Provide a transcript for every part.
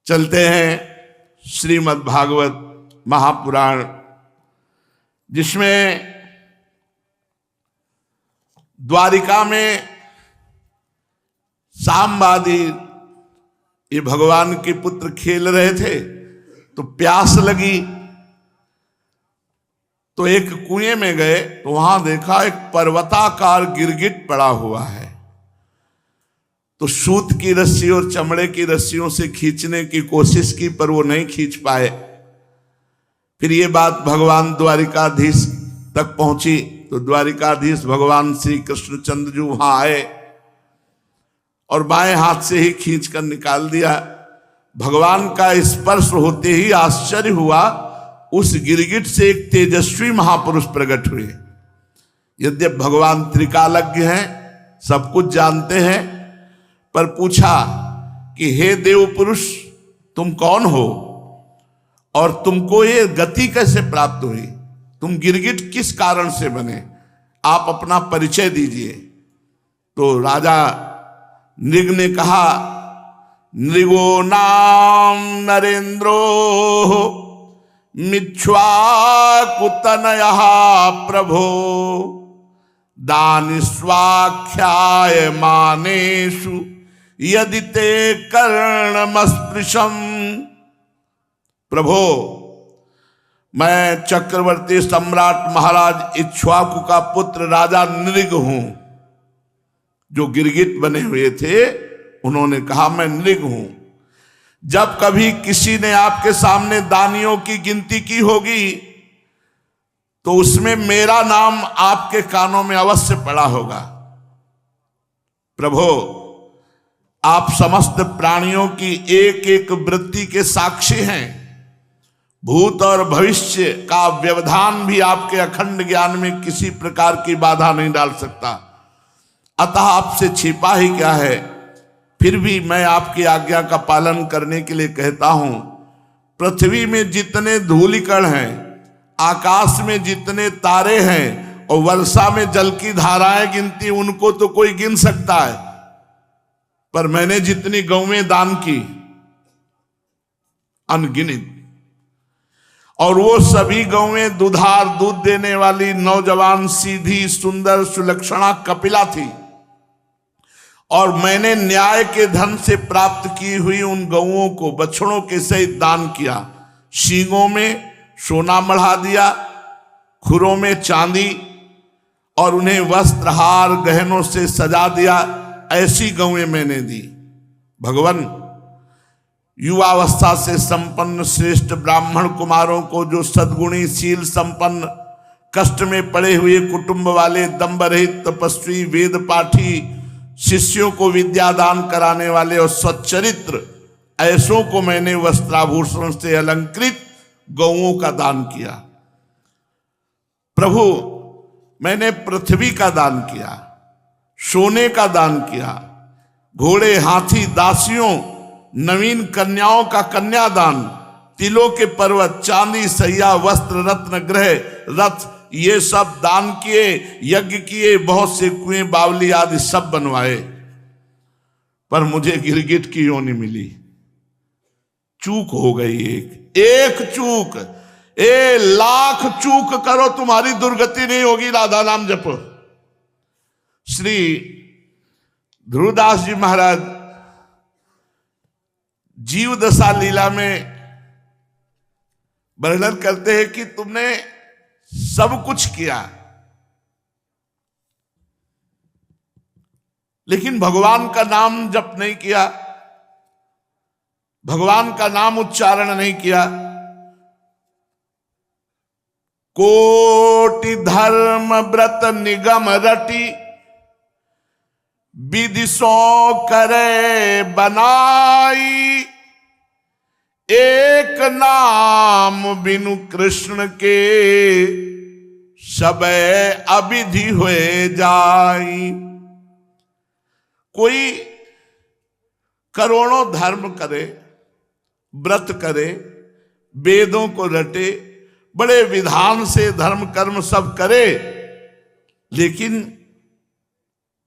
चलते हैं श्रीमद् भागवत महापुराण, जिसमें द्वारिका में सामवादी ये भगवान के पुत्र खेल रहे थे, तो प्यास लगी तो एक कुएं में गए तो वहां देखा एक पर्वताकार गिरगिट पड़ा हुआ है। तो सूत की रस्सी और चमड़े की रस्सियों से खींचने की कोशिश की, पर वो नहीं खींच पाए। फिर ये बात भगवान द्वारिकाधीश तक पहुंची, तो द्वारिकाधीश भगवान श्री कृष्णचंद्र जी वहां आए और बाएं हाथ से ही खींच कर निकाल दिया। भगवान का स्पर्श होते ही आश्चर्य हुआ, उस गिरगिट से एक तेजस्वी महापुरुष प्रकट हुए। यद्यपि भगवान त्रिकालज्ञ हैं, सब कुछ जानते हैं, पर पूछा कि हे देव पुरुष, तुम कौन हो और तुमको ये गति कैसे प्राप्त हुई? तुम गिरगिट किस कारण से बने? आप अपना परिचय दीजिए। तो राजा नृग ने कहा, नृगो नाम नरेंद्रो मिच्छ्वाकुतनयः प्रभो दानिस्वाख्याय मानेषु यदि ते कर्णमस्पृशम। प्रभो, मैं चक्रवर्ती सम्राट महाराज इक्ष्वाकु का पुत्र राजा नृग हूं। जो गिरगिट बने हुए थे उन्होंने कहा, मैं नृग हूं। जब कभी किसी ने आपके सामने दानियों की गिनती की होगी तो उसमें मेरा नाम आपके कानों में अवश्य पड़ा होगा। प्रभो, आप समस्त प्राणियों की एक एक वृत्ति के साक्षी हैं। भूत और भविष्य का व्यवधान भी आपके अखंड ज्ञान में किसी प्रकार की बाधा नहीं डाल सकता। अतः आपसे छिपा ही क्या है। फिर भी मैं आपकी आज्ञा का पालन करने के लिए कहता हूं। पृथ्वी में जितने धूलिकण हैं, आकाश में जितने तारे हैं और वर्षा में जल की धाराएं गिनती, उनको तो कोई गिन सकता है, पर मैंने जितनी गौवें दान की अनगिनित, और वो सभी गौवें दुधार दूध देने वाली, नौजवान, सीधी, सुंदर, सुलक्षणा कपिला थी। और मैंने न्याय के धन से प्राप्त की हुई उन गौओं को बछड़ों के सहित दान किया। सींगों में सोना मढ़ा दिया, खुरों में चांदी, और उन्हें वस्त्र, हार, गहनों से सजा दिया। ऐसी गौएं मैंने दी। भगवान, युवावस्था से संपन्न श्रेष्ठ ब्राह्मण कुमारों को, जो सद्गुणी, शील संपन्न, कष्ट में पड़े हुए कुटुंब वाले, दंभ रहित, तपस्वी, वेद पाठी शिष्यों को विद्यादान कराने वाले और सच्चरित्र ऐसों को मैंने वस्त्राभूषण से अलंकृत गौओं का दान किया। प्रभु, मैंने पृथ्वी का दान किया, सोने का दान किया, घोड़े, हाथी, दासियों, नवीन कन्याओं का कन्यादान, तिलों के पर्वत, चांदी, सैया, वस्त्र, रत्न, ग्रह, रथ, ये सब दान किए, यज्ञ किए, बहुत से कुएं, बावली आदि सब बनवाए। पर मुझे गिरगिट की योनि मिली। चूक हो गई, एक चूक। लाख चूक करो, तुम्हारी दुर्गति नहीं होगी। राधा नाम जपो। श्री ध्रुवदास जी महाराज जीव दशा लीला में वर्णन करते हैं कि तुमने सब कुछ किया, लेकिन भगवान का नाम जप नहीं किया, भगवान का नाम उच्चारण नहीं किया। कोटि धर्म व्रत निगम रटी, विधि सो करे बनाई। एक नाम बिनु कृष्ण के, सबे अविधि हुए जाई। कोई करोड़ों धर्म करे, व्रत करे, वेदों को रटे, बड़े विधान से धर्म कर्म सब करे, लेकिन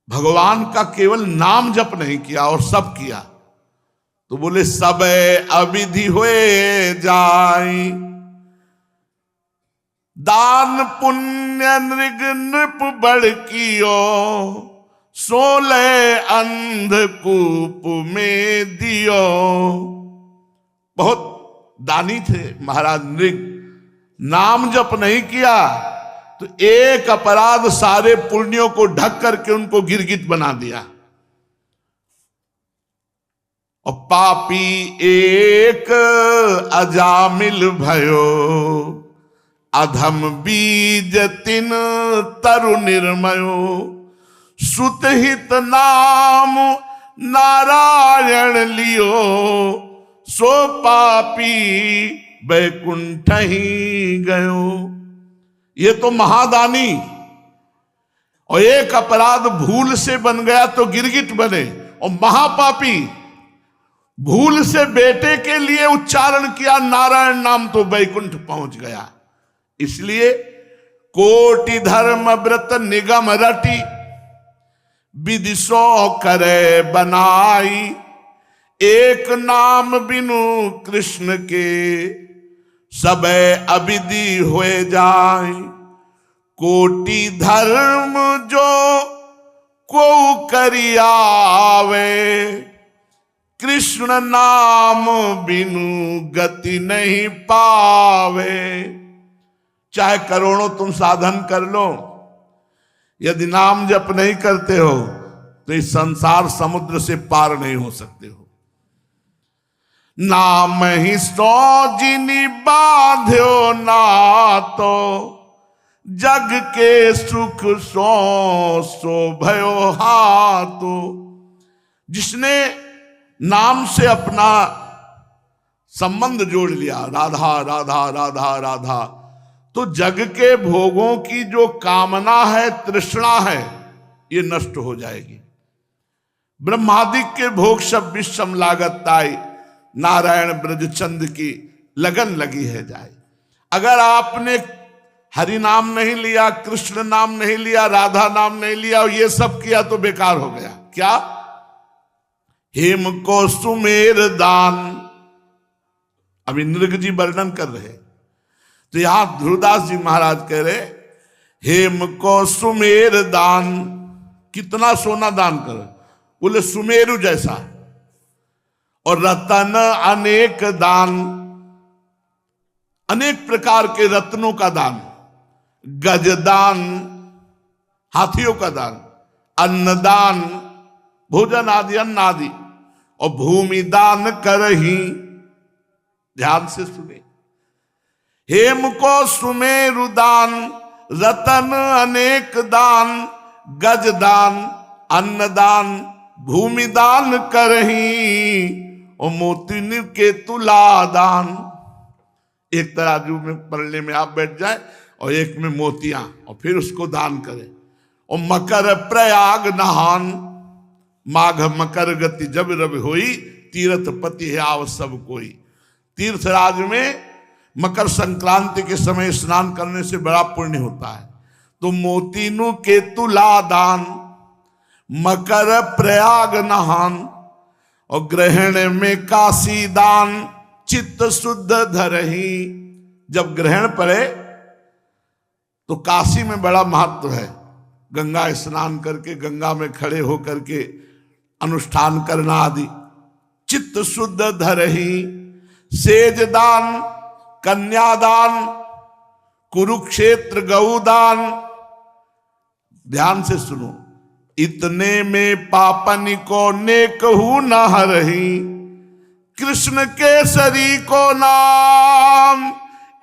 भगवान का केवल नाम जप नहीं किया और सब किया। तो बोले सब अविधि हुए जाई, दान पुण्य नृग नृप बड़ कियो, 16 अंधकूप में दियो। बहुत दानी थे महाराज नृग। नाम जप नहीं किया तो एक अपराध सारे पुण्यों को ढक करके उनको गिरगिट बना दिया। और पापी एक अजामिल भयो, अधम बीज तिन तरु निर्मयो, सुतहित नाम नारायण लियो, सो पापी बैकुंठ ही गयो। ये तो महादानी, और एक अपराध भूल से बन गया तो गिरगिट बने, और महापापी भूल से बेटे के लिए उच्चारण किया नारायण नाम तो बैकुंठ पहुंच गया। इसलिए कोटि धर्म व्रत निगम रटी, विधि 100 करे बनाई, एक नाम बिनु कृष्ण के, सबे अविधि हुए जाए। कोटि धर्म जो को करियावे, कृष्ण नाम बिनु गति नहीं पावे। चाहे करोड़ों तुम साधन कर लो, यदि नाम जप नहीं करते हो तो इस संसार समुद्र से पार नहीं हो सकते हो। नाम ही सो जिनी बांध्यो नातो, जग के सुख सो भयो हाथो। जिसने नाम से अपना संबंध जोड़ लिया, राधा राधा राधा राधा, तो जग के भोगों की जो कामना है, तृष्णा है, ये नष्ट हो जाएगी। ब्रह्मादिक के भोग सब विषम लागत ताई, नारायण ब्रजचंद की लगन लगी है जाए। अगर आपने हरि नाम नहीं लिया, कृष्ण नाम नहीं लिया, राधा नाम नहीं लिया और ये सब किया तो बेकार हो गया। क्या? हेम को सुमेर दान, अभी नृग जी वर्णन कर रहे, तो यहां ध्रुवदास जी महाराज कह रहे हेम को सुमेर दान। कितना सोना दान कर? बोले सुमेरु जैसा। और रतन अनेक दान, अनेक प्रकार के रत्नों का दान, गजदान हाथियों का दान, अन्नदान भोजन आदि अन्न आदि, और भूमि दान करही। ध्यान से सुने, हेम को सुमेरु दान, रतन अनेक दान, गजदान, अन्नदान, भूमि दान करही, और मोती के तुला दान। एक तराजू में पलड़े में आप बैठ जाए और एक में मोतियां, और फिर उसको दान करें। और मकर प्रयाग नहान, माघ मकर गति जब रवि होई, तीर्थ पति है आव सब कोई। तीर्थराज में मकर संक्रांति के समय स्नान करने से बड़ा पुण्य होता है। तो मोतीनु के तुला दान, मकर प्रयाग नहान, और ग्रहण में काशी दान, चित्त शुद्ध धरही। जब ग्रहण पड़े तो काशी में बड़ा महत्व है। गंगा स्नान करके गंगा में खड़े होकर के अनुष्ठान करना आदि। चित्त शुद्ध धरही, सेज दान, कन्यादान, कुरुक्षेत्र गौदान। ध्यान से सुनो, इतने में पापन को नेकहू न हरही, कृष्ण केसरी को नाम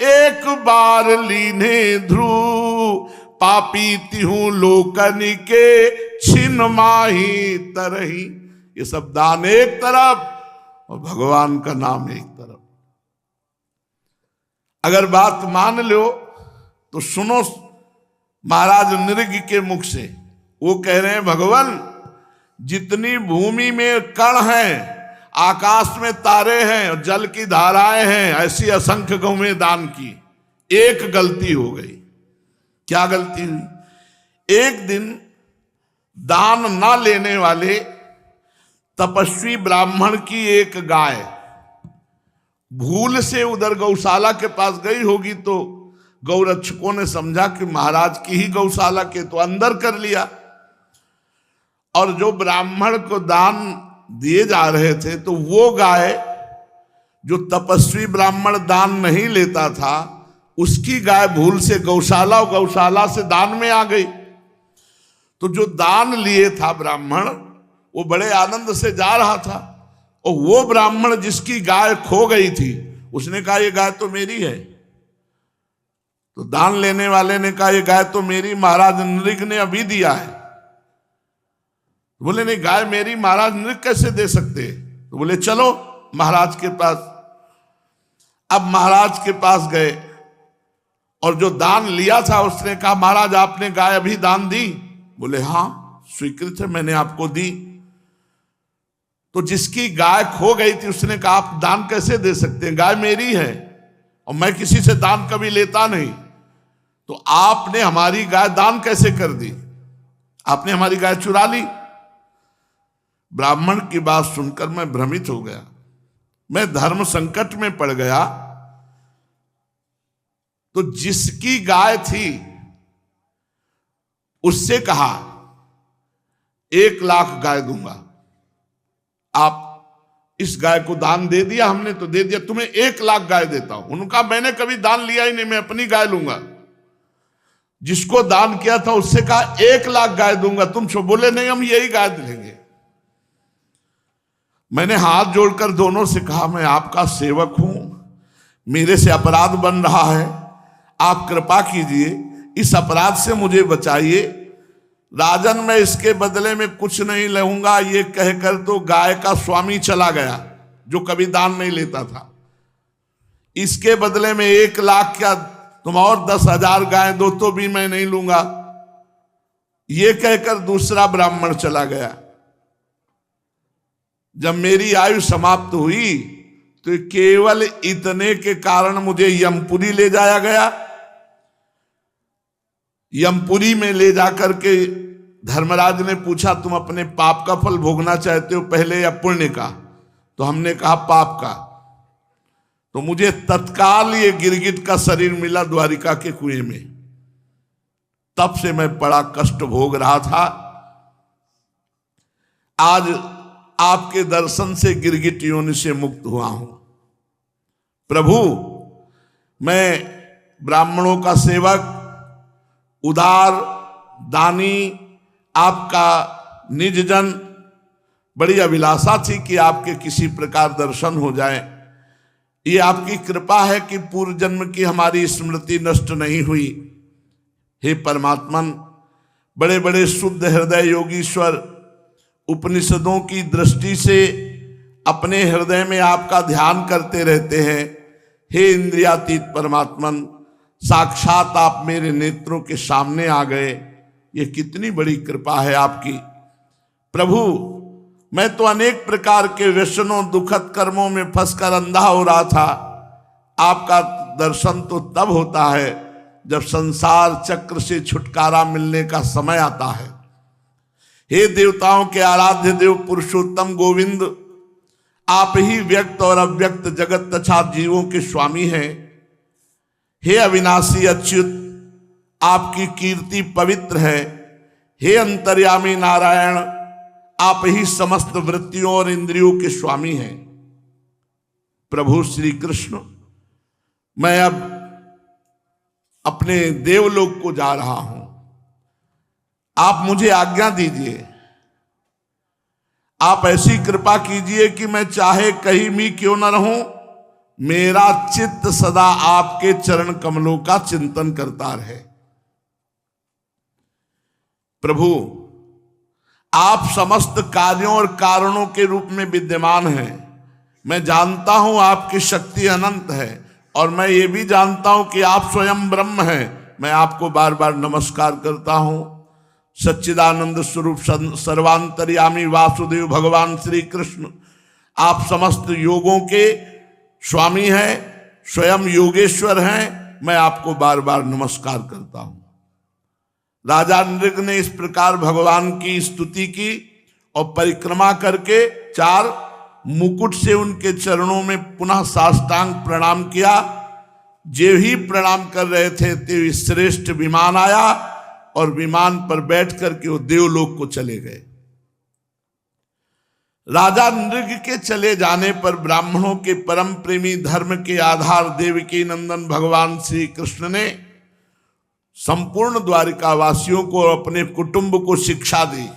एक बार लीने ध्रुव, पापी तिहू लोकन के छिन माही तरही। ये सब दान एक तरफ और भगवान का नाम एक तरफ। अगर बात मान लो तो सुनो महाराज नृग के मुख से। वो कह रहे हैं भगवान, जितनी भूमि में कण हैं, आकाश में तारे हैं और जल की धाराएं हैं, ऐसी असंख्य गौ में दान की। एक गलती हो गई। क्या गलती हुई? एक दिन दान ना लेने वाले तपस्वी ब्राह्मण की एक गाय भूल से उधर गौशाला के पास गई होगी, तो गौरक्षकों ने समझा कि महाराज की ही गौशाला के, तो अंदर कर लिया। और जो ब्राह्मण को दान दिए जा रहे थे, तो वो गाय जो तपस्वी ब्राह्मण दान नहीं लेता था, उसकी गाय भूल से गौशाला और गौशाला से दान में आ गई। तो जो दान लिए था ब्राह्मण, वो बड़े आनंद से जा रहा था, और वो ब्राह्मण जिसकी गाय खो गई थी, उसने कहा ये गाय तो मेरी है। तो दान लेने वाले ने कहा ये गाय तो मेरी महाराज नृग ने अभी दिया है। तो बोले नहीं, गाय मेरी महाराज नृग कैसे दे सकते? तो बोले चलो महाराज के पास। अब महाराज के पास गए, और जो दान लिया था उसने कहा महाराज आपने गाय अभी दान दी? बोले हाँ स्वीकृत है, मैंने आपको दी। तो जिसकी गाय खो गई थी उसने कहा आप दान कैसे दे सकते हैं, गाय मेरी है और मैं किसी से दान कभी लेता नहीं, तो आपने हमारी गाय दान कैसे कर दी? आपने हमारी गाय चुरा ली। ब्राह्मण की बात सुनकर मैं भ्रमित हो गया, मैं धर्म संकट में पड़ गया। तो जिसकी गाय थी उससे कहा 1 लाख गाय दूंगा, आप इस गाय को दान दे दिया, हमने तो दे दिया, तुम्हें 1 लाख गाय देता हूं। उन्होंने कहा मैंने कभी दान लिया ही नहीं, मैं अपनी गाय लूंगा। जिसको दान किया था उससे कहा 1 लाख गाय दूंगा, तुम बोले नहीं हम यही गाय लेंगे। मैंने हाथ जोड़कर दोनों से कहा मैं आपका सेवक हूं, मेरे से अपराध बन रहा है, आप कृपा कीजिए, इस अपराध से मुझे बचाइए। राजन मैं इसके बदले में कुछ नहीं लूंगा, ये कहकर तो गाय का स्वामी चला गया जो कभी दान नहीं लेता था। इसके बदले में 1 लाख क्या, तुम और 10,000 गाय दो तो भी मैं नहीं लूंगा, ये कहकर दूसरा ब्राह्मण चला गया। जब मेरी आयु समाप्त हुई तो केवल इतने के कारण मुझे यमपुरी ले जाया गया। यमपुरी में ले जाकर के धर्मराज ने पूछा तुम अपने पाप का फल भोगना चाहते हो पहले या पुण्य का? तो हमने कहा पाप का। तो मुझे तत्काल ये गिरगिट का शरीर मिला द्वारिका के कुएं में। तब से मैं बड़ा कष्ट भोग रहा था। आज आपके दर्शन से गिरगिट योनि से मुक्त हुआ हूं। प्रभु मैं ब्राह्मणों का सेवक, उदार दानी, आपका निज जन, बड़ी अभिलाषा थी कि आपके किसी प्रकार दर्शन हो जाए। ये आपकी कृपा है कि पूर्व जन्म की हमारी स्मृति नष्ट नहीं हुई। हे परमात्मन, बड़े बड़े शुद्ध हृदय योगीश्वर उपनिषदों की दृष्टि से अपने हृदय में आपका ध्यान करते रहते हैं। हे इंद्रियातीत परमात्मन, साक्षात आप मेरे नेत्रों के सामने आ गए, ये कितनी बड़ी कृपा है आपकी। प्रभु मैं तो अनेक प्रकार के व्यसनों दुखद कर्मों में फंसकर अंधा हो रहा था। आपका दर्शन तो तब होता है जब संसार चक्र से छुटकारा मिलने का समय आता है। हे देवताओं के आराध्य देव पुरुषोत्तम गोविंद, आप ही व्यक्त और अव्यक्त जगत तथा जीवों के स्वामी हैं। हे अविनाशी अच्युत, आपकी कीर्ति पवित्र है। हे अंतर्यामी नारायण, आप ही समस्त वृत्तियों और इंद्रियों के स्वामी हैं। प्रभु श्री कृष्ण, मैं अब अपने देवलोक को जा रहा हूं, आप मुझे आज्ञा दीजिए। आप ऐसी कृपा कीजिए कि मैं चाहे कहीं भी क्यों न रहूं, मेरा चित्त सदा आपके चरण कमलों का चिंतन करता रहे। प्रभु आप समस्त कार्यों और कारणों के रूप में विद्यमान हैं। मैं जानता हूं आपकी शक्ति अनंत है, और मैं ये भी जानता हूं कि आप स्वयं ब्रह्म हैं। मैं आपको बार बार नमस्कार करता हूं। सच्चिदानंद स्वरूप सर्वांतर्यामी वासुदेव भगवान श्री कृष्ण, आप समस्त योगों के स्वामी हैं, स्वयं योगेश्वर हैं। मैं आपको बार बार नमस्कार करता हूं। राजा नृग ने इस प्रकार भगवान की स्तुति की और परिक्रमा करके 4 मुकुट से उनके चरणों में पुनः साष्टांग प्रणाम किया। जे ही प्रणाम कर रहे थे ते श्रेष्ठ विमान आया और विमान पर बैठ करके वो देवलोक को चले गए। राजा नृग के चले जाने पर ब्राह्मणों के परम प्रेमी धर्म के आधार देवकी नंदन भगवान श्री कृष्ण ने संपूर्ण द्वारिका वासियों को और अपने कुटुंब को शिक्षा दी।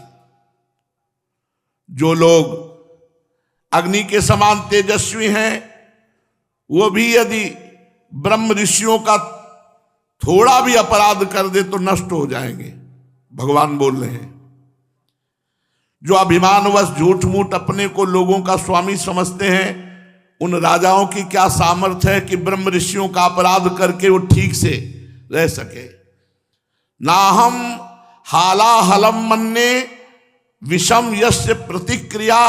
जो लोग अग्नि के समान तेजस्वी हैं वो भी यदि ब्रह्म ऋषियों का थोड़ा भी अपराध कर दे तो नष्ट हो जाएंगे। भगवान बोल रहे हैं, जो अभिमानवश झूठ मूठ अपने को लोगों का स्वामी समझते हैं, उन राजाओं की क्या सामर्थ्य है कि ब्रह्म ऋषियों का अपराध करके वो ठीक से रह सके। ना हम हालाहलम मन्ने विषम यस्य प्रतिक्रिया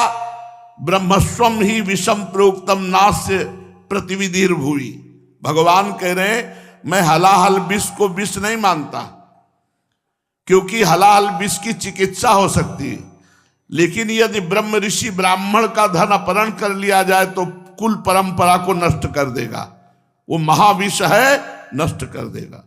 ब्रह्मस्वम ही विषम प्रोक्तम नास्य प्रतिविधिर भूई। भगवान कह रहे हैं मैं हलाहल विष को विष नहीं मानता, क्योंकि हलाहल विष की चिकित्सा हो सकती है, लेकिन यदि ब्रह्म ऋषि ब्राह्मण का धन अपहरण कर लिया जाए तो कुल परंपरा को नष्ट कर देगा। वो महाविष है, नष्ट कर देगा।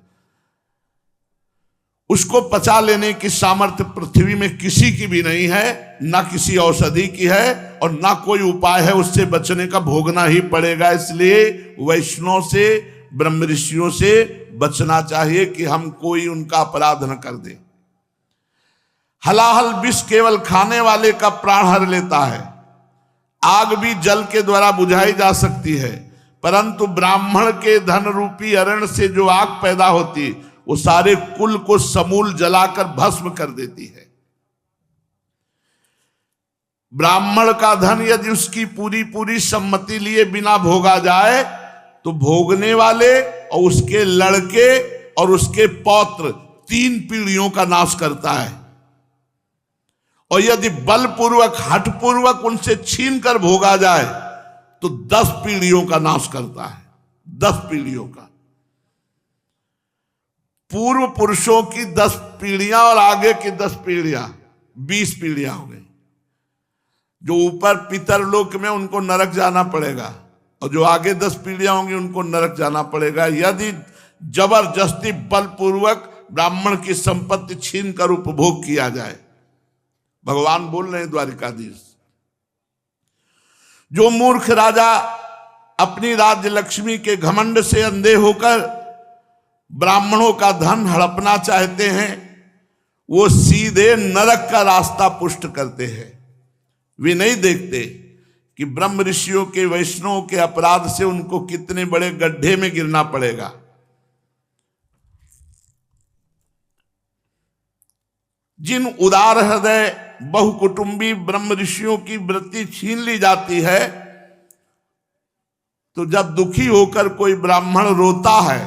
उसको पचा लेने की सामर्थ्य पृथ्वी में किसी की भी नहीं है, ना किसी औषधि की है और ना कोई उपाय है। उससे बचने का भोगना ही पड़ेगा। इसलिए वैष्णव से ब्रह्म ऋषियों से बचना चाहिए कि हम कोई उनका अपराध न कर दे। हलाहल विष केवल खाने वाले का प्राण हर लेता है। आग भी जल के द्वारा बुझाई जा सकती है, परंतु ब्राह्मण के धन रूपी अरण से जो आग पैदा होती वो सारे कुल को समूल जलाकर भस्म कर देती है। ब्राह्मण का धन यदि उसकी पूरी पूरी सम्मति लिए बिना भोगा जाए तो भोगने वाले और उसके लड़के और उसके पौत्र 3 पीढ़ियों का नाश करता है। और यदि बलपूर्वक हठपूर्वक उनसे छीन कर भोगा जाए तो 10 पीढ़ियों का नाश करता है। 10 पीढ़ियों का। पूर्व पुरुषों की 10 पीढ़ियां और आगे की 10 पीढ़ियां, 20 पीढ़ियां हो गई। जो ऊपर पितरलोक में उनको नरक जाना पड़ेगा और जो आगे 10 पीढ़ियां होंगी उनको नरक जाना पड़ेगा, यदि जबरदस्ती बलपूर्वक ब्राह्मण की संपत्ति छीन कर उपभोग किया जाए। भगवान बोल रहे हैं द्वारिकाधीश, जो मूर्ख राजा अपनी राज्य लक्ष्मी के घमंड से अंधे होकर ब्राह्मणों का धन हड़पना चाहते हैं, वो सीधे नरक का रास्ता पुष्ट करते हैं। वे नहीं देखते कि ब्रह्म ऋषियों के वैष्णवों के अपराध से उनको कितने बड़े गड्ढे में गिरना पड़ेगा। जिन उदार हृदय बहुकुटुंबी ब्रह्म ऋषियों की वृत्ति छीन ली जाती है, तो जब दुखी होकर कोई ब्राह्मण रोता है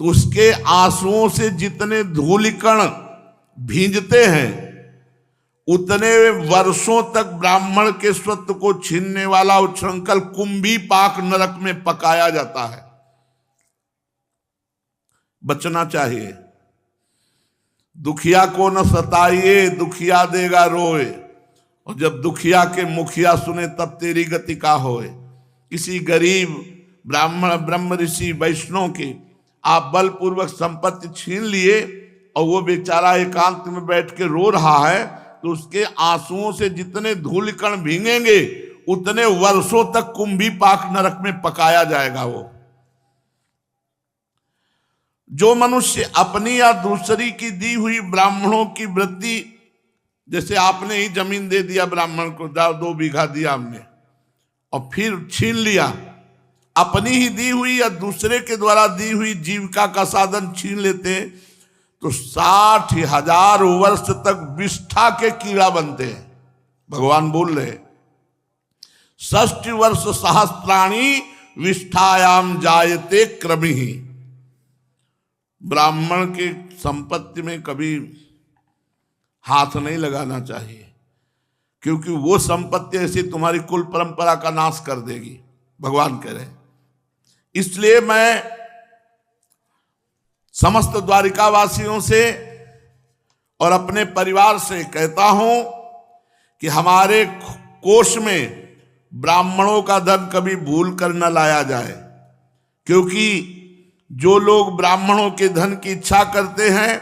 तो उसके आंसुओं से जितने धूलिकण भींजते हैं उतने वर्षों तक ब्राह्मण के स्वत्व को छीनने वाला उच्छृंखल कुंभी पाक नरक में पकाया जाता है। बचना चाहिए। दुखिया को न सताइए, दुखिया देगा रोए, और जब दुखिया के मुखिया सुने तब तेरी गति का होए। किसी गरीब ब्राह्मण ब्रह्म ऋषि वैष्णव की आप बलपूर्वक संपत्ति छीन लिए और वो बेचारा एकांत में बैठ के रो रहा है, तो उसके आंसुओं से जितने धूलिकण भीगेंगे उतने वर्षों तक कुंभी पाक नरक में पकाया जाएगा। वो जो मनुष्य अपनी या दूसरी की दी हुई ब्राह्मणों की वृत्ति, जैसे आपने ही जमीन दे दिया ब्राह्मण को, 2 बीघा दिया हमने और फिर छीन लिया, अपनी ही दी हुई या दूसरे के द्वारा दी हुई जीविका का साधन छीन लेते तो 60,000 वर्ष तक विष्ठा के कीड़ा बनते हैं। भगवान बोल रहे 60 वर्ष सहस्त्राणी विष्ठायाम जायते क्रमि। ब्राह्मण की संपत्ति में कभी हाथ नहीं लगाना चाहिए, क्योंकि वो संपत्ति ऐसी तुम्हारी कुल परंपरा का नाश कर देगी। भगवान कह रहे हैं। इसलिए मैं समस्त द्वारिका वासियों से और अपने परिवार से कहता हूं कि हमारे कोष में ब्राह्मणों का धन कभी भूल कर न लाया जाए, क्योंकि जो लोग ब्राह्मणों के धन की इच्छा करते हैं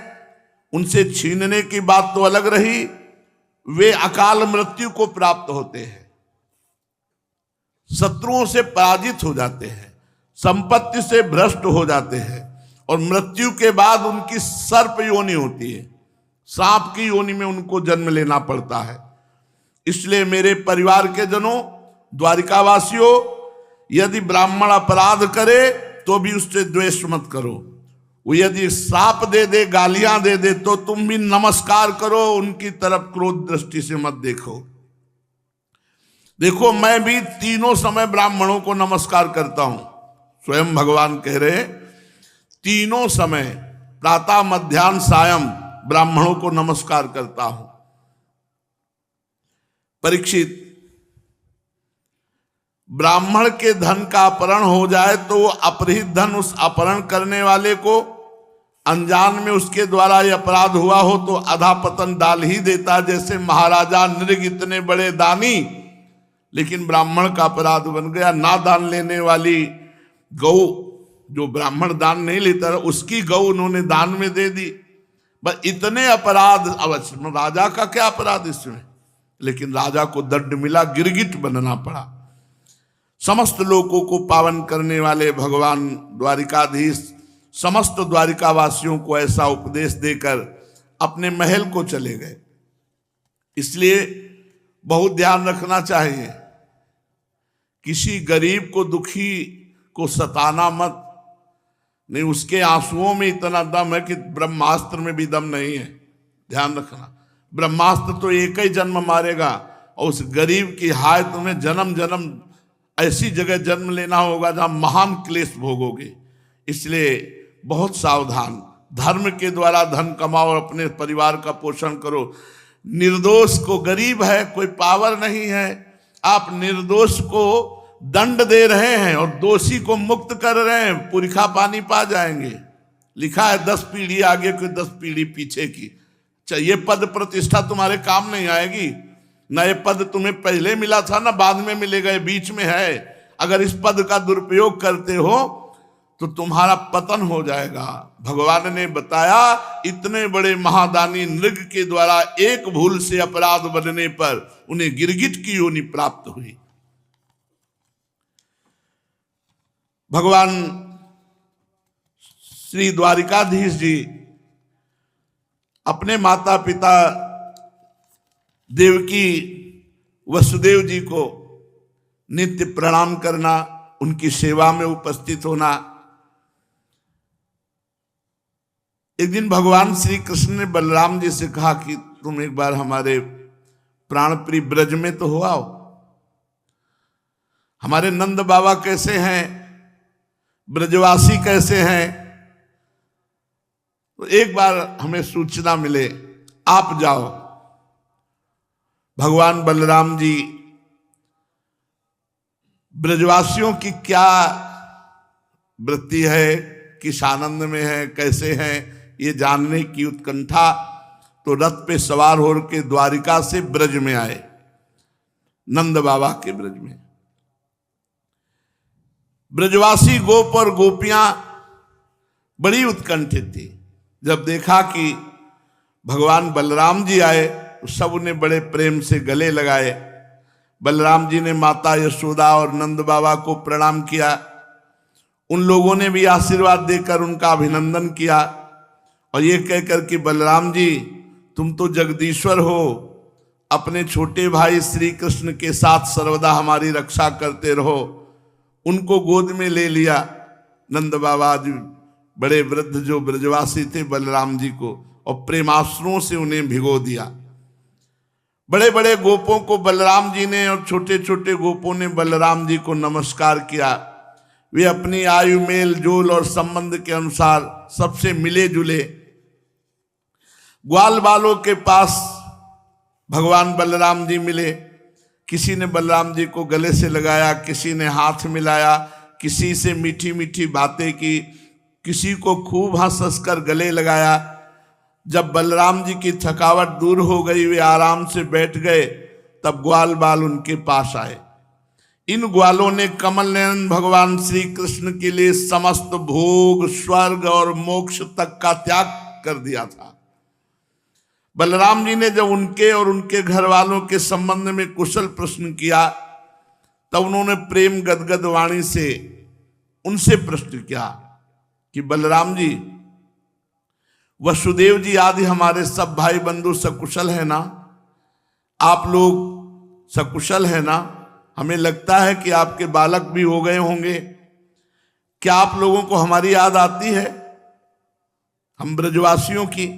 उनसे छीनने की बात तो अलग रही, वे अकाल मृत्यु को प्राप्त होते हैं, शत्रुओं से पराजित हो जाते हैं, संपत्ति से भ्रष्ट हो जाते हैं और मृत्यु के बाद उनकी सर्प योनि होती है, सांप की योनि में उनको जन्म लेना पड़ता है। इसलिए मेरे परिवार के जनों, द्वारिकावासियों, यदि ब्राह्मण अपराध करे तो भी उससे द्वेष मत करो। वो यदि श्राप दे दे, गालियां दे दे, तो तुम भी नमस्कार करो, उनकी तरफ क्रोध दृष्टि से मत देखो। देखो, मैं भी तीनों समय ब्राह्मणों को नमस्कार करता हूं। स्वयं भगवान कह रहे, तीनों समय प्रातः, मध्याह्न, सायं ब्राह्मणों को नमस्कार करता हूं। परीक्षित, ब्राह्मण के धन का अपहरण हो जाए तो वो अपहृत धन उस अपहरण करने वाले को, अनजान में उसके द्वारा ये अपराध हुआ हो तो अधापतन डाल ही देता। जैसे महाराजा नृग इतने बड़े दानी, लेकिन ब्राह्मण का अपराध बन गया। ना दान लेने वाली गौ, जो ब्राह्मण दान नहीं लेता, उसकी गौ उन्होंने दान में दे दी। बस इतने अपराध अवश्य, राजा का क्या अपराध इसमें, लेकिन राजा को दंड मिला, गिरगिट बनना पड़ा। समस्त लोगों को पावन करने वाले भगवान द्वारिकाधीश समस्त द्वारिकावासियों को ऐसा उपदेश देकर अपने महल को चले गए। इसलिए बहुत ध्यान रखना चाहिए, किसी गरीब को, दुखी को सताना मत। नहीं, उसके आंसुओं में इतना दम है कि ब्रह्मास्त्र में भी दम नहीं है। ध्यान रखना, ब्रह्मास्त्र तो एक ही जन्म मारेगा, और उस गरीब की हाय तुम्हें जन्म जन्म ऐसी जगह जन्म लेना होगा जहां महान क्लेश भोगोगे। इसलिए बहुत सावधान, धर्म के द्वारा धन कमाओ और अपने परिवार का पोषण करो। निर्दोष को, गरीब है, कोई पावर नहीं है, आप निर्दोष को दंड दे रहे हैं और दोषी को मुक्त कर रहे हैं, पुरखा पानी पा जाएंगे। लिखा है 10 पीढ़ी आगे की 10 पीढ़ी पीछे की। ये पद प्रतिष्ठा तुम्हारे काम नहीं आएगी। न ये पद तुम्हें पहले मिला था, ना बाद में मिलेगा, ये बीच में है। अगर इस पद का दुरुपयोग करते हो तो तुम्हारा पतन हो जाएगा। भगवान ने बताया, इतने बड़े महादानी नृग के द्वारा एक भूल से अपराध बनने पर उन्हें गिरगिट की योनि प्राप्त हुई। भगवान श्री द्वारिकाधीश जी अपने माता पिता देवकी वसुदेव जी को नित्य प्रणाम करना, उनकी सेवा में उपस्थित होना। एक दिन भगवान श्री कृष्ण ने बलराम जी से कहा कि तुम एक बार हमारे प्राणप्रिय ब्रज में तो हो आओ। हमारे नंद बाबा कैसे हैं, ब्रजवासी कैसे हैं, तो एक बार हमें सूचना मिले, आप जाओ। भगवान बलराम जी ब्रजवासियों की क्या वृत्ति है, किस आनंद में है, कैसे हैं, ये जानने की उत्कंठा, तो रथ पे सवार होकर द्वारिका से ब्रज में आए, नंद बाबा के ब्रज में। ब्रजवासी गोप और गोपियां बड़ी उत्कंठित थी। जब देखा कि भगवान बलराम जी आए तो सब उन्हें बड़े प्रेम से गले लगाए। बलराम जी ने माता यशोदा और नंद बाबा को प्रणाम किया। उन लोगों ने भी आशीर्वाद देकर उनका अभिनंदन किया और ये कहकर कि बलराम जी तुम तो जगदीश्वर हो, अपने छोटे भाई श्री कृष्ण के साथ सर्वदा हमारी रक्षा करते रहो। उनको गोद में ले लिया। नंद बाबा जी बड़े वृद्ध जो ब्रजवासी थे बलराम जी को, और प्रेमाश्रुओं से उन्हें भिगो दिया। बड़े बड़े गोपों को बलराम जी ने और छोटे छोटे गोपों ने बलराम जी को नमस्कार किया। वे अपनी आयु, मेल जोल और संबंध के अनुसार सबसे मिले जुले। ग्वाल बालों के पास भगवान बलराम जी मिले। किसी ने बलराम जी को गले से लगाया, किसी ने हाथ मिलाया, किसी से मीठी मीठी बातें की, किसी को खूब हंस हंस कर गले लगाया। जब बलराम जी की थकावट दूर हो गई, वे आराम से बैठ गए, तब ग्वाल बाल उनके पास आए। इन ग्वालों ने कमल नयन भगवान श्री कृष्ण के लिए समस्त भोग, स्वर्ग और मोक्ष तक का त्याग कर दिया था। बलराम जी ने जब उनके और उनके घर वालों के संबंध में कुशल प्रश्न किया, तब उन्होंने प्रेम गदगद वाणी से उनसे प्रश्न किया कि बलराम जी, वसुदेव जी आदि हमारे सब भाई बंधु सकुशल है ना? आप लोग सकुशल है ना? हमें लगता है कि आपके बालक भी हो गए होंगे। क्या आप लोगों को हमारी याद आती है, हम ब्रजवासियों की?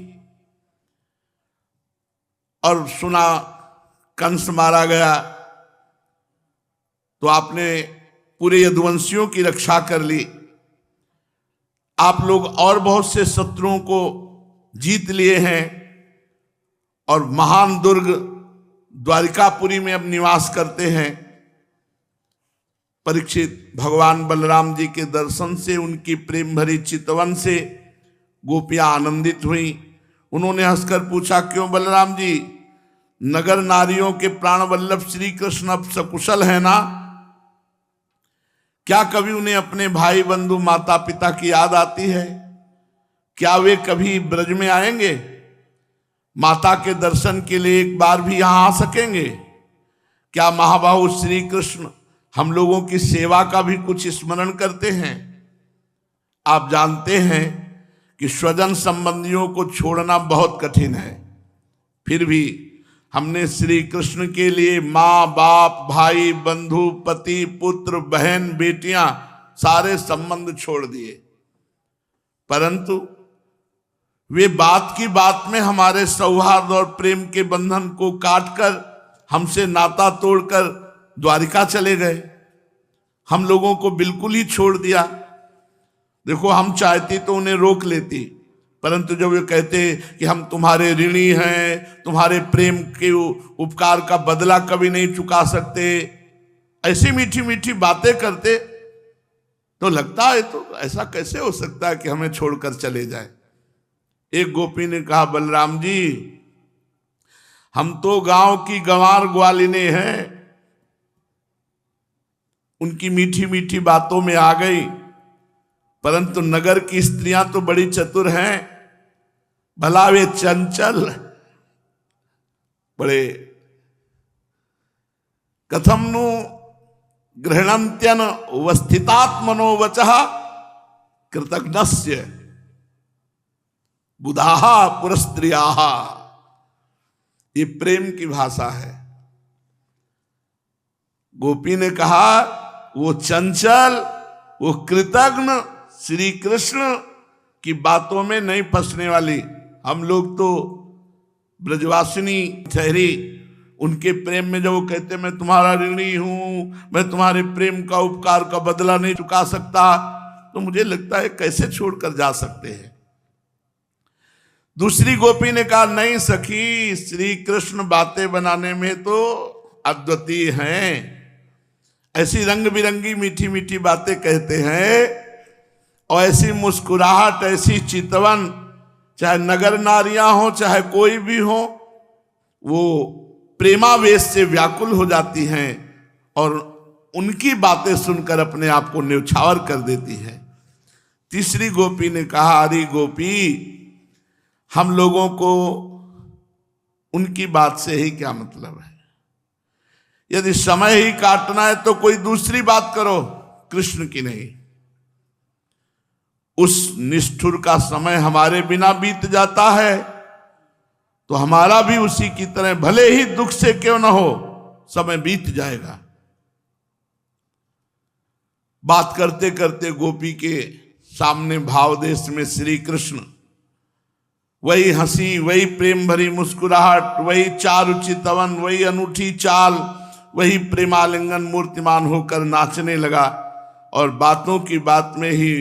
और सुना कंस मारा गया तो आपने पूरे यदुवंशियों की रक्षा कर ली। आप लोग और बहुत से शत्रुओं को जीत लिए हैं और महान दुर्ग द्वारिकापुरी में अब निवास करते हैं। परीक्षित, भगवान बलराम जी के दर्शन से, उनकी प्रेम भरी चितवन से गोपियां आनंदित हुई। उन्होंने हंसकर पूछा, क्यों बलराम जी, नगर नारियों के प्राण वल्लभ श्री कृष्ण अब सकुशल है ना? क्या कभी उन्हें अपने भाई बंधु माता पिता की याद आती है? क्या वे कभी ब्रज में आएंगे? माता के दर्शन के लिए एक बार भी यहां आ सकेंगे? क्या महाबाहु श्री कृष्ण हम लोगों की सेवा का भी कुछ स्मरण करते हैं? आप जानते हैं कि स्वजन संबंधियों को छोड़ना बहुत कठिन है, फिर भी हमने श्री कृष्ण के लिए माँ बाप, भाई बंधु, पति पुत्र, बहन बेटियां, सारे संबंध छोड़ दिए, परंतु वे बात की बात में हमारे सौहार्द और प्रेम के बंधन को काटकर हमसे नाता तोड़कर द्वारिका चले गए। हम लोगों को बिल्कुल ही छोड़ दिया। देखो, हम चाहती तो उन्हें रोक लेती, परंतु जब वे कहते कि हम तुम्हारे ऋणी हैं, तुम्हारे प्रेम के उपकार का बदला कभी नहीं चुका सकते, ऐसी मीठी मीठी बातें करते, तो लगता है तो ऐसा कैसे हो सकता है कि हमें छोड़कर चले जाए। एक गोपी ने कहा, बलराम जी, हम तो गांव की गंवार ग्वालिने हैं, उनकी मीठी मीठी बातों में आ गई, परंतु नगर की स्त्रियां तो बड़ी चतुर हैं, भला वे चंचल, बड़े कथम नु गृहणंत्यन वस्थितात्मनो वचः कृतघ्नस्य बुधाहा पुरस्त्रियाः। ये प्रेम की भाषा है। गोपी ने कहा, वो चंचल, वो कृतघ्न श्री कृष्ण की बातों में नहीं फंसने वाली। हम लोग तो ब्रजवासिनी ठहरी, उनके प्रेम में जब वो कहते मैं तुम्हारा ऋणी हूं, मैं तुम्हारे प्रेम का उपकार का बदला नहीं चुका सकता, तो मुझे लगता है कैसे छोड़कर जा सकते हैं। दूसरी गोपी ने कहा, नहीं सखी, श्री कृष्ण बातें बनाने में तो अद्वितीय हैं, ऐसी रंग बिरंगी मीठी मीठी बातें कहते हैं, और ऐसी मुस्कुराहट, ऐसी चितवन, चाहे नगर नारियां हो चाहे कोई भी हो, वो प्रेमावेश से व्याकुल हो जाती हैं और उनकी बातें सुनकर अपने आप को न्यौछावर कर देती हैं। तीसरी गोपी ने कहा, अरे गोपी, हम लोगों को उनकी बात से ही क्या मतलब है? यदि समय ही काटना है तो कोई दूसरी बात करो, कृष्ण की नहीं। उस निष्ठुर का समय हमारे बिना बीत जाता है तो हमारा भी उसी की तरह, भले ही दुख से क्यों ना हो, समय बीत जाएगा। बात करते करते गोपी के सामने भाव देश में श्री कृष्ण, वही हंसी, वही प्रेम भरी मुस्कुराहट, वही चारु चितवन, वही अनूठी चाल, वही प्रेमालिंगन मूर्तिमान होकर नाचने लगा और बातों की बात में ही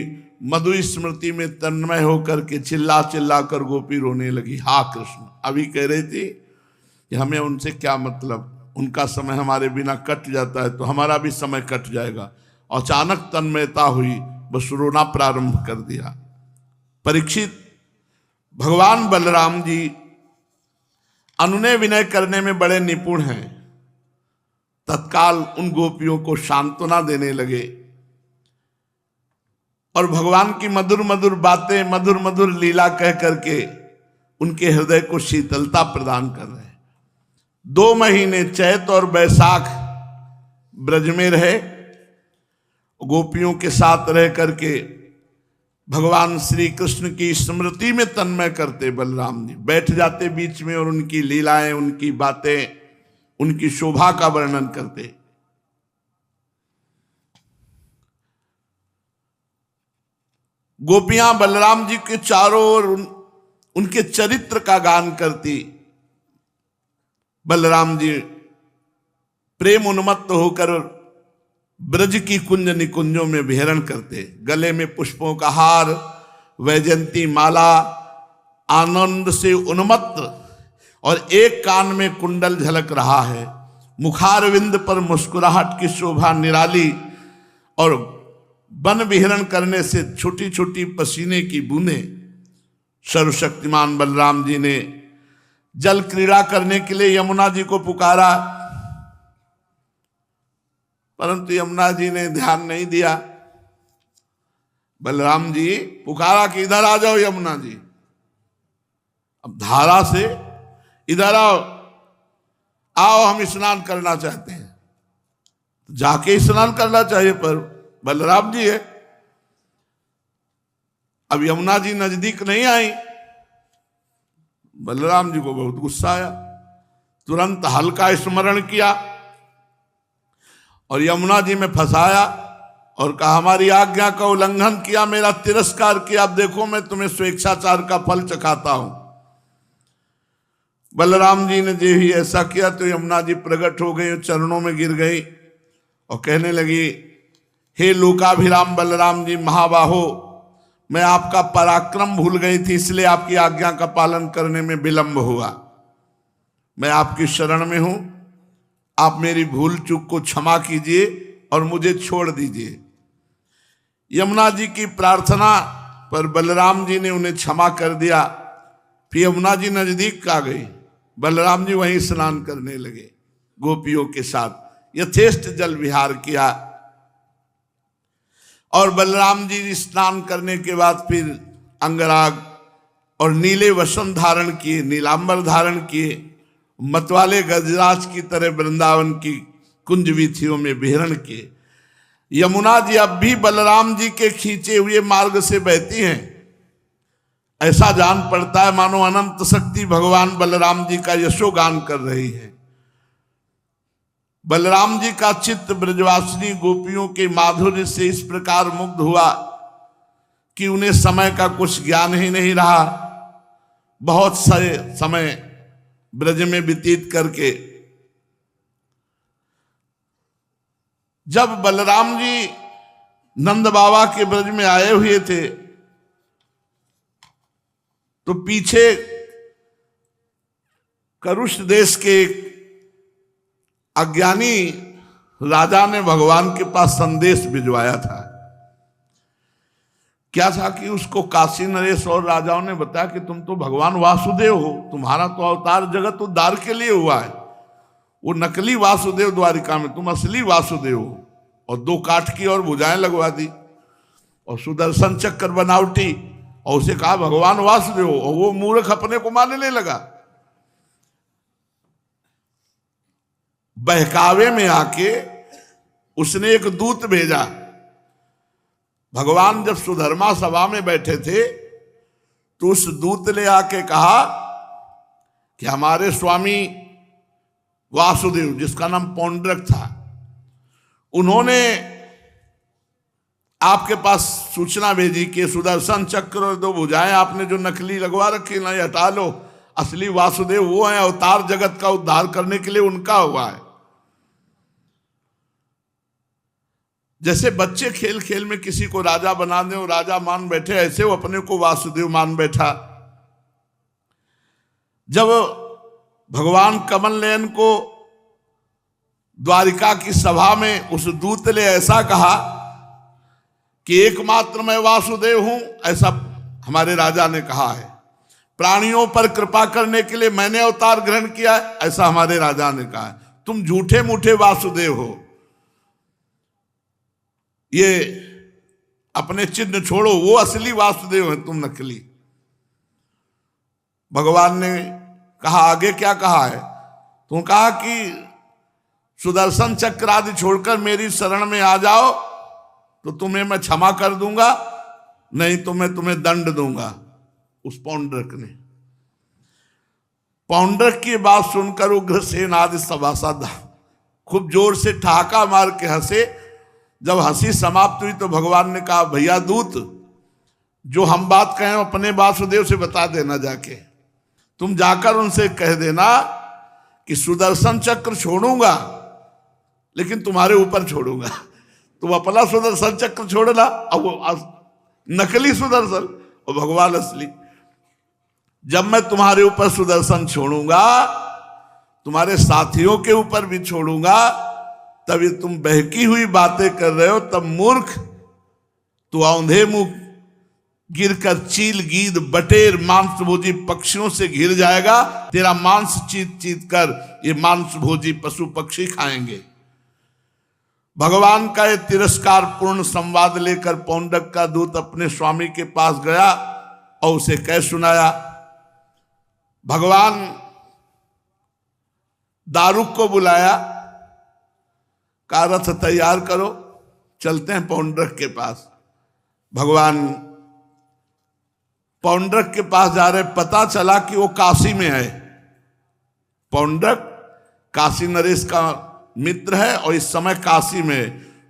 मधु स्मृति में तन्मय होकर के चिल्ला चिल्ला कर गोपी रोने लगी। हा कृष्ण, अभी कह रही थी कि हमें उनसे क्या मतलब, उनका समय हमारे बिना कट जाता है तो हमारा भी समय कट जाएगा। अचानक तन्मयता हुई, बस रोना प्रारंभ कर दिया। परीक्षित, भगवान बलराम जी अनुनय विनय करने में बड़े निपुण हैं। तत्काल उन गोपियों को सांत्वना देने लगे और भगवान की मधुर मधुर बातें, मधुर मधुर लीला कह करके उनके हृदय को शीतलता प्रदान कर रहे हैं। 2 महीने चैत और बैसाख ब्रज में रहे, गोपियों के साथ रह करके भगवान श्री कृष्ण की स्मृति में तन्मय करते बलराम जी बैठ जाते बीच में और उनकी लीलाएं, उनकी बातें, उनकी शोभा का वर्णन करते। गोपियां बलराम जी के चारों ओर उनके चरित्र का गान करती। बलराम जी प्रेम उन्मत्त होकर ब्रज की कुंज निकुंजों में विहरण करते, गले में पुष्पों का हार, वैजंती माला, आनंद से उन्मत्त, और एक कान में कुंडल झलक रहा है। मुखारविंद पर मुस्कुराहट की शोभा निराली, और वन विहरण करने से छोटी छोटी पसीने की बूंदें। सर्वशक्तिमान बलराम जी ने जल क्रीड़ा करने के लिए यमुना जी को पुकारा, परंतु यमुना जी ने ध्यान नहीं दिया। बलराम जी पुकारा कि इधर आ जाओ यमुना जी, अब धारा से इधर आओ, आओ हम स्नान करना चाहते हैं। जाके स्नान करना चाहिए, पर बलराम जी है। अब यमुना जी नजदीक नहीं आई। बलराम जी को बहुत गुस्सा आया, तुरंत हल्का स्मरण किया और यमुना जी में फंसाया और कहा हमारी आज्ञा का उल्लंघन किया, मेरा तिरस्कार किया, अब देखो मैं तुम्हें स्वेच्छाचार का फल चखाता हूं। बलराम जी ने जो ही ऐसा किया तो यमुना जी प्रकट हो गई, चरणों में गिर गई और कहने लगी, हे लोकाभिराम बलराम जी महाबाहो, मैं आपका पराक्रम भूल गई थी, इसलिए आपकी आज्ञा का पालन करने में विलंब हुआ। मैं आपकी शरण में हूं, आप मेरी भूल चूक को क्षमा कीजिए और मुझे छोड़ दीजिए। यमुना जी की प्रार्थना पर बलराम जी ने उन्हें क्षमा कर दिया। फिर यमुना जी नजदीक आ गई, बलराम जी वहीं स्नान करने लगे, गोपियों के साथ यथेष्ट जल विहार किया। और बलराम जी स्नान करने के बाद फिर अंगराग और नीले वसन धारण किए, नीलांबर धारण किए, मतवाले गजराज की तरह वृंदावन की कुंज वीथियों में विहरण किए। यमुना जी अब भी बलराम जी के खींचे हुए मार्ग से बहती हैं। ऐसा जान पड़ता है मानो अनंत शक्ति भगवान बलराम जी का यशोगान कर रही है। बलराम जी का चित्त ब्रजवासिनी गोपियों के माधुर्य से इस प्रकार मुग्ध हुआ कि उन्हें समय का कुछ ज्ञान ही नहीं रहा। बहुत सारे समय ब्रज में व्यतीत करके जब बलराम जी नंद बाबा के ब्रज में आए हुए थे तो पीछे करुष देश के अज्ञानी राजा ने भगवान के पास संदेश भिजवाया था। क्या था कि उसको काशी नरेश और राजाओं ने बताया कि तुम तो भगवान वासुदेव हो, तुम्हारा तो अवतार जगत उद्धार के लिए हुआ है। वो नकली वासुदेव द्वारिका में, तुम असली वासुदेव हो। और 2 काठ की और भुजाएं लगवा दी और सुदर्शन चक्र बनावटी, और उसे कहा भगवान वासुदेव, और वो मूर्ख अपने को मानने लगा। बहकावे में आके उसने एक दूत भेजा। भगवान जब सुधर्मा सभा में बैठे थे तो उस दूत ने आके कहा कि हमारे स्वामी वासुदेव, जिसका नाम पौंड्रक था, उन्होंने आपके पास सूचना भेजी कि सुदर्शन चक्र और 2 भुजाएं आपने जो नकली लगवा रखी ना, हटा लो, असली वासुदेव वो है, अवतार जगत का उद्धार करने के लिए उनका हुआ है। जैसे बच्चे खेल खेल में किसी को राजा बना दें और राजा मान बैठे, ऐसे वो अपने को वासुदेव मान बैठा। जब भगवान कमल नयन को द्वारिका की सभा में उस दूत ने ऐसा कहा कि एकमात्र मैं वासुदेव हूं, ऐसा हमारे राजा ने कहा है, प्राणियों पर कृपा करने के लिए मैंने अवतार ग्रहण किया है, ऐसा हमारे राजा ने कहा है। तुम झूठे मूठे वासुदेव हो, ये अपने चिन्ह छोड़ो, वो असली वासुदेव है, तुम नकली। भगवान ने कहा, आगे क्या कहा है? तुम कहा कि सुदर्शन चक्र आदि छोड़कर मेरी शरण में आ जाओ तो तुम्हें मैं क्षमा कर दूंगा, नहीं तो मैं तुम्हें दंड दूंगा। उस पौंड्रक ने, पौंड्रक की बात सुनकर उग्रसेन आदि सभासद खूब जोर से ठहाका मार के हंसे। जब हंसी समाप्त हुई तो भगवान ने कहा, भैया दूत, जो हम बात कहें अपने वासुदेव से बता देना, जाके तुम जाकर उनसे कह देना कि सुदर्शन चक्र छोड़ूंगा लेकिन तुम्हारे ऊपर छोड़ूंगा। तुम अपना सुदर्शन चक्र छोड़ना, अब वो नकली सुदर्शन और भगवान असली। जब मैं तुम्हारे ऊपर सुदर्शन छोड़ूंगा, तुम्हारे साथियों के ऊपर भी छोड़ूंगा, तब ये तुम बहकी हुई बातें कर रहे हो, तब मूर्ख तू औंधे मुंह गिरकर चील गीद बटेर मांसभोजी पक्षियों से घिर जाएगा। तेरा मांस चीत चीत कर ये मांसभोजी पशु पक्षी खाएंगे। भगवान का ये तिरस्कार पूर्ण संवाद लेकर पौंड्रक का दूत अपने स्वामी के पास गया और उसे कह सुनाया। भगवान दारुक को बुलाया, का रथ तैयार करो, चलते हैं पौंड्रक के पास। भगवान पौंड्रक के पास जा रहे, पता चला कि वो काशी में है। पौंड्रक काशी नरेश का मित्र है और इस समय काशी में है।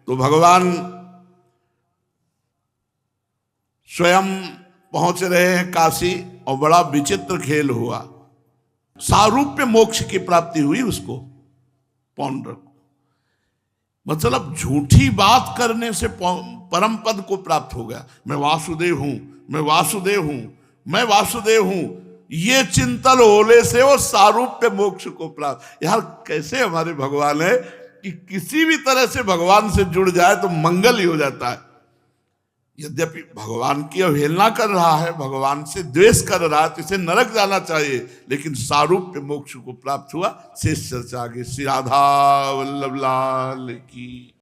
तो भगवान स्वयं पहुंच रहे हैं काशी और बड़ा विचित्र खेल हुआ। सारूप्य मोक्ष की प्राप्ति हुई उसको, पौंड्रक को। मतलब झूठी बात करने से परम पद को प्राप्त हो गया। मैं वासुदेव हूं, मैं वासुदेव हूं, मैं वासुदेव हूं, ये चिंतन होने से वो सारूप्य मोक्ष को प्राप्त। यार कैसे हमारे भगवान है कि किसी भी तरह से भगवान से जुड़ जाए तो मंगल ही हो जाता है। यद्यपि भगवान की अवहेलना कर रहा है, भगवान से द्वेष कर रहा है, तो इसे नरक जाना चाहिए, लेकिन सारूप्य मोक्ष को प्राप्त हुआ। शेष चर्चा आगे। श्री राधा वल्लभ लाल की।